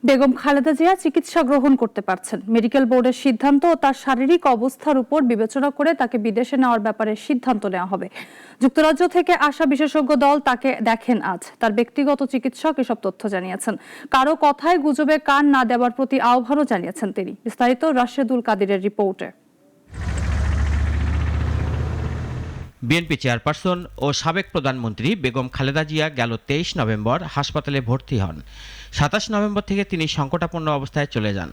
বেগম খালেদা জিয়া চিকিৎসা গ্রহণ করতে পারছেন। মেডিকেল বোর্ডের সিদ্ধান্ত ও তার শারীরিক অবস্থার উপর বিবেচনা করে তাকে বিদেশে নেওয়ার ব্যাপারে সিদ্ধান্ত নেওয়া হবে। যুক্তরাজ্য থেকে আসা বিশেষজ্ঞ দল তাকে দেখেন আজ। তার ব্যক্তিগত চিকিৎসক এসব তথ্য জানিয়েছেন। কারো কথায় গুজবে কান না দেওয়ার প্রতি আহ্বানও জানিয়েছেন তিনি। বিস্তারিত রাশেদুল কাদিরের রিপোর্টে। বিএনপি চেয়ারপারসন ও সাবেক প্রধানমন্ত্রী বেগম খালেদা জিয়া গেল 23 নভেম্বর হাসপাতালে ভর্তি হন। 27 নভেম্বর থেকে তিনি সংকটাপন্ন অবস্থায় চলে যান।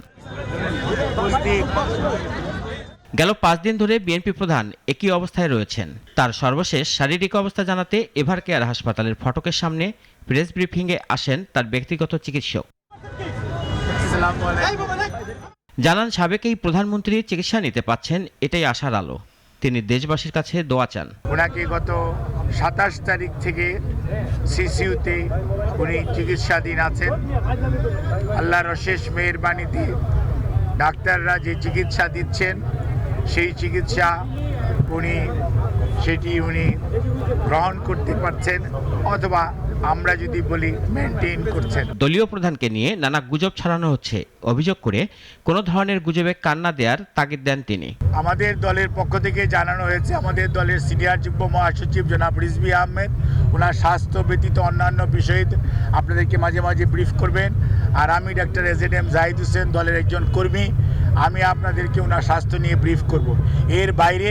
গেল 5 দিন ধরে বিএনপি প্রধান একই অবস্থায় রয়েছেন। তার সর্বশেষ শারীরিক অবস্থা জানাতে এভারকেয়ার হাসপাতালের ফটকের সামনে প্রেস ব্রিফিংয়ে আসেন তার ব্যক্তিগত চিকিৎসক। জানান, সাবেক এই প্রধানমন্ত্রী চিকিৎসা নিতে পাচ্ছেন, এটাই আশার আলো। তিনি দেশবাসীর কাছে দোয়া চান। ওনাকে গত 27 তারিখ থেকে সিসিউতে উনি চিকিৎসাধীন আছেন। আল্লাহর অশেষ মেহেরবানিতে ডাক্তাররা যে চিকিৎসা দিচ্ছেন সেই চিকিৎসা উনি গ্রহণ করতে পারছেন, অথবা আমরা যদি বলি মেনটেন করছেন। দলীয় প্রধানকে নিয়ে নানা গুজব ছড়ানো হচ্ছে অভিযোগ করে কোনো ধরনের গুজবে কান না দেওয়ার তাগিদ দেন তিনি। আমাদের দলের পক্ষ থেকে জানানো হয়েছে, আমাদের দলের সিনিয়র যুগ্ম মহাসচিব জনাব রিজভী আহমেদ ওনার স্বাস্থ্য ব্যতীত অন্যান্য বিষয়ে আপনাদেরকে মাঝে মাঝে ব্রিফ করবেন। আর আমি doctor A Z M Zahid Hossain, দলের একজন কর্মী, আমি আপনাদেরকে ওনার স্বাস্থ্য নিয়ে ব্রিফ করব। এর বাইরে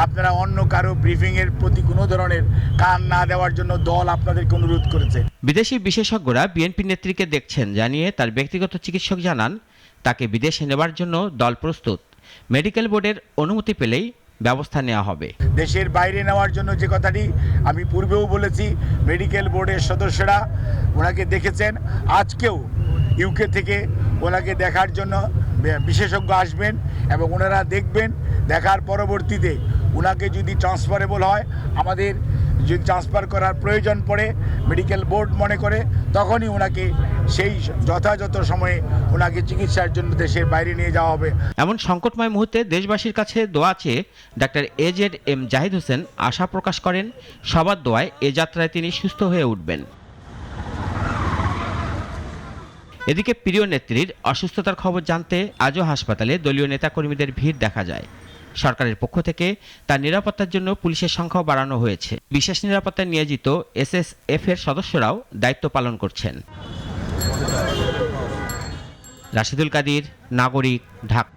আপনারা অন্য কারো ব্রিফিংয়ের প্রতি কোনো ধরনের কান না দেওয়ার জন্য দল আপনাদেরকে অনুরোধ করেছে। বিদেশি বিশেষজ্ঞরা বিএনপি নেত্রীকে দেখছেন জানিয়ে তার ব্যক্তিগত চিকিৎসক জানান, তাকে বিদেশে নেবার জন্য দল প্রস্তুত। মেডিকেল বোর্ডের অনুমতি পেলেই ব্যবস্থা নেওয়া হবে। দেশের বাইরে নেওয়ার জন্য যে কথাটি আমি পূর্বেও বলেছি, মেডিকেল বোর্ডের সদস্যরা ওনাকে দেখেছেন। আজকেও ইউকে থেকে ওনাকে দেখার জন্য বিশেষজ্ঞ আসবেন এবং ওনারা দেখবেন। দেখার পরবর্তীতে ওনাকে যদি ট্রান্সফারেবল হয়, আমাদের যদি ট্রান্সফার করার প্রয়োজন পড়ে মেডিকেল বোর্ড মনে করে, তখনই ওনাকে সেই যথাযথ সময়ে ওনাকে চিকিৎসার জন্য দেশের বাইরে নিয়ে যাওয়া হবে। এমন সংকটময় মুহূর্তে দেশবাসীর কাছে দোয়া চেয়ে doctor A Z M Zahid Hossain আশা প্রকাশ করেন, সবার দোয়ায় এ যাত্রায় তিনি সুস্থ হয়ে উঠবেন। এদিকে প্রিয় নেত্রীর অসুস্থতার খবর জানতে আজও হাসপাতালে দলীয় নেতাকর্মীদের ভিড় দেখা যায়। সরকারের পক্ষ থেকে তার নিরাপত্তার জন্য পুলিশের সংখ্যাও বাড়ানো হয়েছে। বিশেষ নিরাপত্তায় নিয়োজিত এসএসএফ এর সদস্যরাও দায়িত্ব পালন করছেন। রাশেদুল কাদির, নাগরিক, ঢাকা।